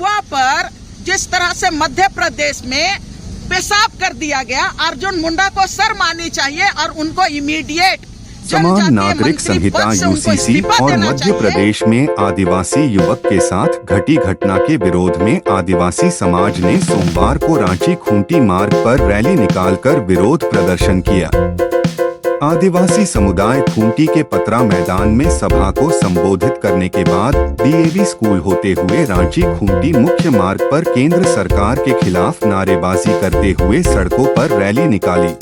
अफवाह पर जिस तरह से मध्य प्रदेश में पेशाब कर दिया गया, अर्जुन मुंडा को शर्म चाहिए और उनको इमीडिएट समान नागरिक संहिता यूसीसी और मध्य प्रदेश में आदिवासी युवक के साथ घटी घटना के विरोध में आदिवासी समाज ने सोमवार को रांची खूंटी मार्ग पर रैली निकालकर विरोध प्रदर्शन किया। आदिवासी समुदाय खूंटी के पतरा मैदान में सभा को संबोधित करने के बाद डीएवी स्कूल होते हुए रांची खूंटी मुख्य मार्ग पर केंद्र सरकार के खिलाफ नारेबाजी करते हुए सड़कों पर रैली निकाली।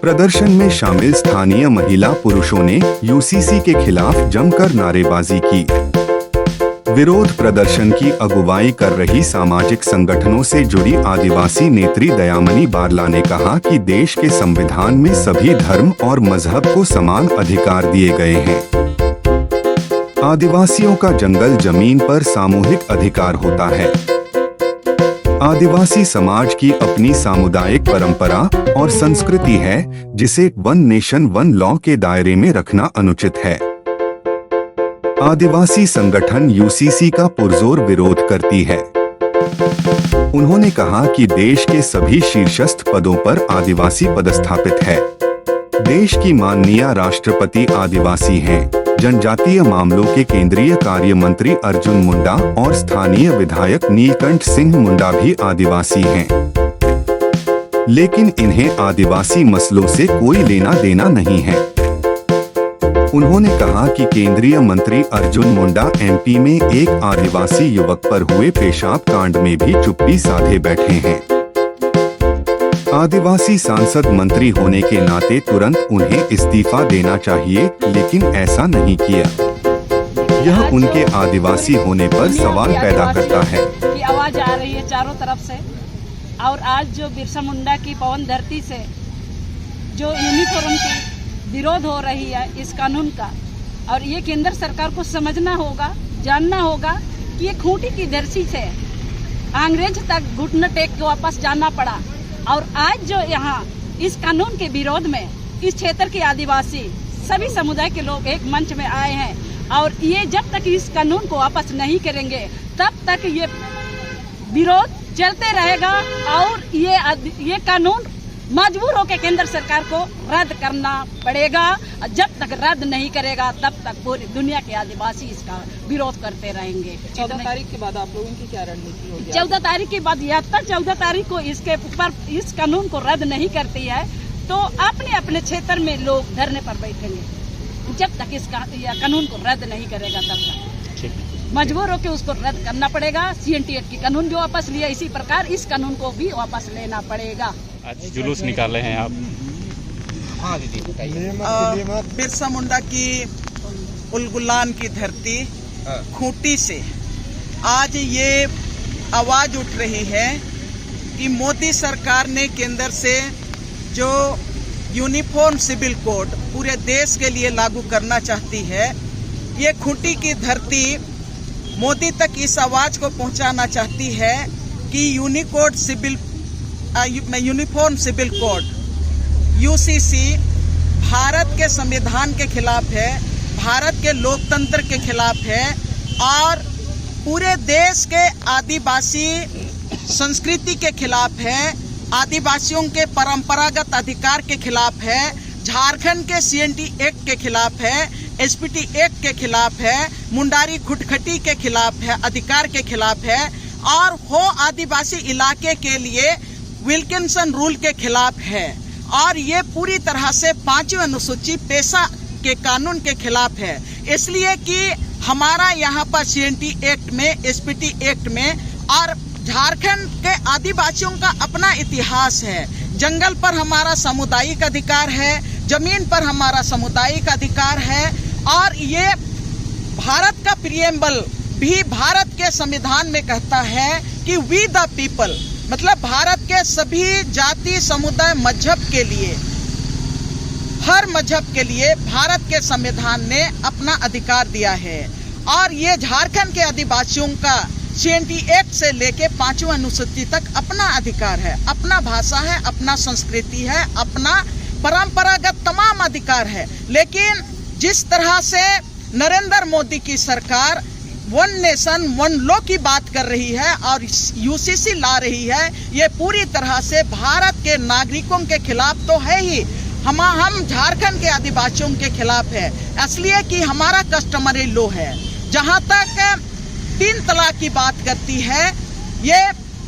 प्रदर्शन में शामिल स्थानीय महिला पुरुषों ने यूसीसी के खिलाफ जमकर नारेबाजी की। विरोध प्रदर्शन की अगुवाई कर रही सामाजिक संगठनों से जुड़ी आदिवासी नेत्री दयामनी बारला ने कहा कि देश के संविधान में सभी धर्म और मजहब को समान अधिकार दिए गए हैं। आदिवासियों का जंगल जमीन पर सामूहिक अधिकार होता है। आदिवासी समाज की अपनी सामुदायिक परंपरा और संस्कृति है जिसे वन नेशन वन लॉ के दायरे में रखना अनुचित है। आदिवासी संगठन यूसीसी का पुरजोर विरोध करती है। उन्होंने कहा कि देश के सभी शीर्षस्थ पदों पर आदिवासी पदस्थापित है। देश की माननीय राष्ट्रपति आदिवासी हैं। जनजातीय मामलों के केंद्रीय कार्य मंत्री अर्जुन मुंडा और स्थानीय विधायक नीलकंठ सिंह मुंडा भी आदिवासी हैं। लेकिन इन्हें आदिवासी मसलों से कोई लेना देना नहीं है। उन्होंने कहा कि केंद्रीय मंत्री अर्जुन मुंडा एमपी में एक आदिवासी युवक पर हुए पेशाब कांड में भी चुप्पी साधे बैठे हैं। आदिवासी सांसद मंत्री होने के नाते तुरंत उन्हें इस्तीफा देना चाहिए, लेकिन ऐसा नहीं किया। यह उनके आदिवासी होने पर सवाल पैदा करता है कि आवाज आ रही है चारों तरफ से, और आज जो बिरसा मुंडा की पवन धरती से जो यूनिफॉर्म की विरोध हो रही है इस कानून का, और ये केंद्र सरकार को समझना होगा, जानना होगा कि ये खूंटी की धरती से अंग्रेज तक घुटने टेक के वापस जाना पड़ा। और आज जो यहाँ इस कानून के विरोध में इस क्षेत्र के आदिवासी सभी समुदाय के लोग एक मंच में आए हैं, और ये जब तक इस कानून को वापस नहीं करेंगे तब तक ये विरोध चलते रहेगा, और ये कानून मजबूर होकर केंद्र सरकार को रद्द करना पड़ेगा। जब तक रद्द नहीं करेगा तब तक पूरी दुनिया के आदिवासी इसका विरोध करते रहेंगे। 14 तारीख के बाद आप लोगों की क्या रणनीति होगी? 14 तारीख के बाद या तक 14 तारीख को इसके ऊपर इस कानून को रद्द नहीं करती है तो अपने अपने क्षेत्र में लोग धरने पर बैठेंगे। जब तक इस कानून को रद्द नहीं करेगा तब तक मजबूर होकर उसको रद्द करना पड़ेगा। CNT एक्ट की कानून जो वापस लिया, इसी प्रकार इस कानून को भी वापस लेना पड़ेगा। आज जुलूस निकाले हैं आप? हाँ दीदी बताइए। बिरसा मुंडा की उलगुलान की धरती खूंटी से आज ये आवाज उठ रही है कि मोदी सरकार ने केंद्र से जो यूनिफॉर्म सिविल कोड पूरे देश के लिए लागू करना चाहती है, ये खूंटी की धरती मोदी तक इस आवाज को पहुंचाना चाहती है कि uniform civil code UCC Bharat के संविधान के खिलाफ है, भारत के लोकतंत्र के खिलाफ है, और पूरे देश के आदिवासी संस्कृति के खिलाफ है, आदिवासियों के परंपरागत अधिकार के खिलाफ है, झारखंड के CNT एक्ट के खिलाफ है, SPT एक्ट के खिलाफ है, मुंडारी खुटखटी के खिलाफ है, अधिकार के खिलाफ है, और हो आदिवासी इलाके के लिए विल्किंसन रूल के खिलाफ है, और ये पूरी तरह से 5वीं अनुसूची पेशा के कानून के खिलाफ है। इसलिए कि हमारा यहाँ पर CNT एक्ट में, SPT एक्ट में, और झारखंड के आदिवासियों का अपना इतिहास है। जंगल पर हमारा सामुदायिक अधिकार है, जमीन पर हमारा सामुदायिक अधिकार है, और ये भारत का प्रियम्बल भी भारत के संविधान में कहता है कि वी द पीपल, मतलब भारत के सभी जाति समुदाय मजहब के लिए, हर मजहब के लिए भारत के संविधान ने अपना अधिकार दिया है। और ये झारखंड के आदिवासियों का CNT एक्ट से लेके 5वीं अनुसूची तक अपना अधिकार है, अपना भाषा है, अपना संस्कृति है, अपना परंपरागत तमाम अधिकार है। लेकिन जिस तरह से नरेंद्र मोदी की सरकार वन नेशन वन लॉ की बात कर रही है और यूसीसी ला रही है, ये पूरी तरह से भारत के नागरिकों के खिलाफ तो है ही, हम झारखंड के आदिवासियों के खिलाफ है, इसलिए कि हमारा कस्टमरी लॉ है। जहां तक 3 तलाक की बात करती है, ये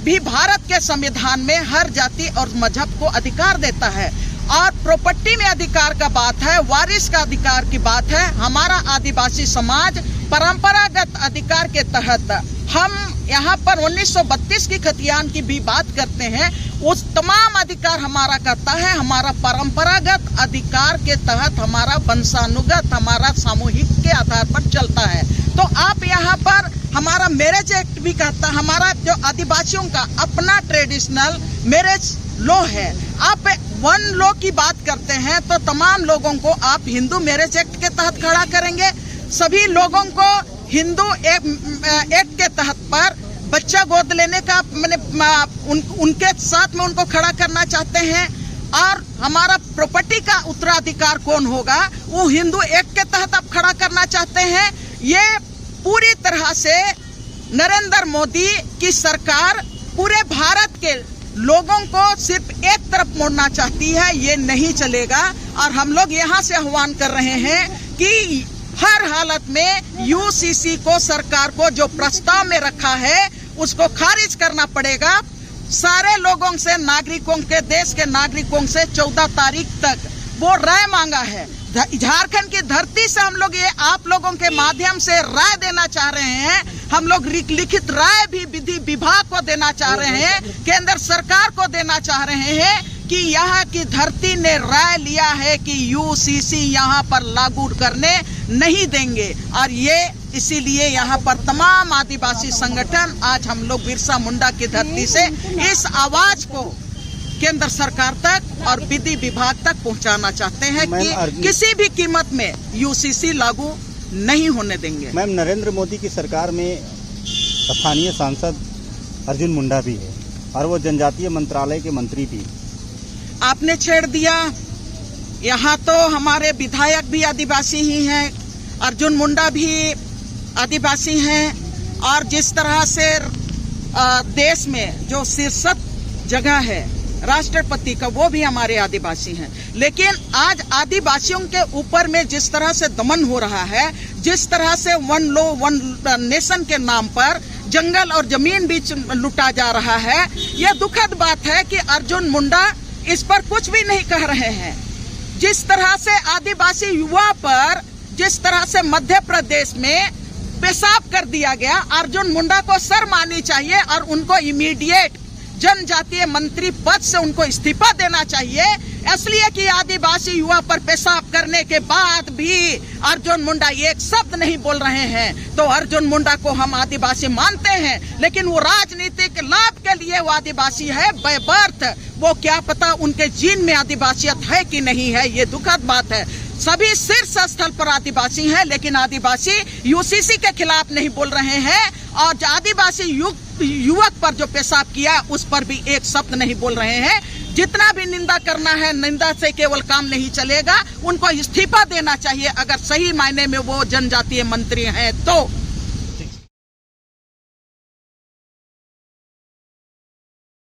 भी भारत के संविधान में हर जाति और मजहब को अधिकार देता है। और प्रॉपर्टी में अधिकार का बात है, वारिस का अधिकार की बात है। हमारा आदिवासी समाज परंपरागत अधिकार के तहत हम यहाँ पर 1932 की खतियान की भी बात करते हैं, उस तमाम अधिकार हमारा करता है। हमारा परंपरागत अधिकार के तहत हमारा वंशानुगत, हमारा सामूहिक के आधार पर चलता है। तो आप यहाँ पर हमारा मैरिज एक्ट भी कहता है, हमारा जो आदिवासियों का अपना ट्रेडिशनल मैरिज लॉ है। आप वन लॉ की बात करते हैं तो तमाम लोगों को आप हिंदू मैरिज एक्ट के तहत खड़ा करेंगे, सभी लोगों को हिंदू एक्ट के तहत पर बच्चा गोद लेने का उनके साथ में उनको खड़ा करना चाहते हैं। और हमारा प्रॉपर्टी का उत्तराधिकार कौन होगा, वो हिंदू एक्ट के तहत आप खड़ा करना चाहते हैं। ये पूरी तरह से नरेंद्र मोदी की सरकार पूरे भारत के लोगों को सिर्फ एक तरफ मोड़ना चाहती है, ये नहीं चलेगा। और हम लोग यहाँ से आह्वान कर रहे हैं कि हर हालत में यूसीसी को, सरकार को जो प्रस्ताव में रखा है उसको खारिज करना पड़ेगा। सारे लोगों से, नागरिकों के, देश के नागरिकों से 14 तारीख तक वो राय मांगा है। झारखंड की धरती से हम लोग ये आप लोगों के माध्यम से राय देना चाह रहे हैं। हम लोग लिखित राय भी विधि विभाग को देना चाह रहे हैं, केंद्र सरकार को देना चाह रहे हैं कि यहाँ की धरती ने राय लिया है कि यूसीसी यहाँ पर लागू करने नहीं देंगे। और ये इसीलिए यहाँ पर तमाम आदिवासी संगठन आज हम लोग बिरसा मुंडा की धरती से इस आवाज को केंद्र सरकार तक और विधि विभाग तक पहुंचाना चाहते हैं कि किसी भी कीमत में यूसीसी लागू नहीं होने देंगे। मैम, नरेंद्र मोदी की सरकार में स्थानीय सांसद अर्जुन मुंडा भी है और वो जनजातीय मंत्रालय के मंत्री भी। आपने छेड़ दिया, यहाँ तो हमारे विधायक भी आदिवासी ही हैं, अर्जुन मुंडा भी आदिवासी हैं। और जिस तरह से देश में जो शीर्षक जगह है राष्ट्रपति का, वो भी हमारे आदिवासी हैं। लेकिन आज आदिवासियों के ऊपर में जिस तरह से दमन हो रहा है, जिस तरह से वन लॉ वन नेशन के नाम पर जंगल और जमीन भी लुटा जा रहा है, यह दुखद बात है कि अर्जुन मुंडा इस पर कुछ भी नहीं कह रहे हैं। जिस तरह से आदिवासी युवा पर जिस तरह से मध्य प्रदेश में पेशाब कर दिया गया, अर्जुन मुंडा को शर्म आनी चाहिए और उनको इमीडिएट जनजातीय मंत्री पद से उनको इस्तीफा देना चाहिए। इसलिए कि आदिवासी युवा पर पेशाब करने के बाद भी अर्जुन मुंडा एक शब्द नहीं बोल रहे हैं। तो अर्जुन मुंडा को हम आदिवासी मानते हैं, लेकिन वो राजनीतिक लाभ के लिए वो आदिवासी है बाय बर्थ। वो क्या पता उनके जीन में आदिवासियत है कि नहीं है, ये दुखद बात है। सभी शीर्ष स्थल पर आदिवासी हैं, लेकिन आदिवासी यूसीसी के खिलाफ नहीं बोल रहे हैं। और आदिवासी युवक पर जो पेशाब किया उस पर भी एक शब्द नहीं बोल रहे हैं। जितना भी निंदा करना है, निंदा से केवल काम नहीं चलेगा, उनको इस्तीफा देना चाहिए अगर सही मायने में वो जनजातीय मंत्री हैं तो।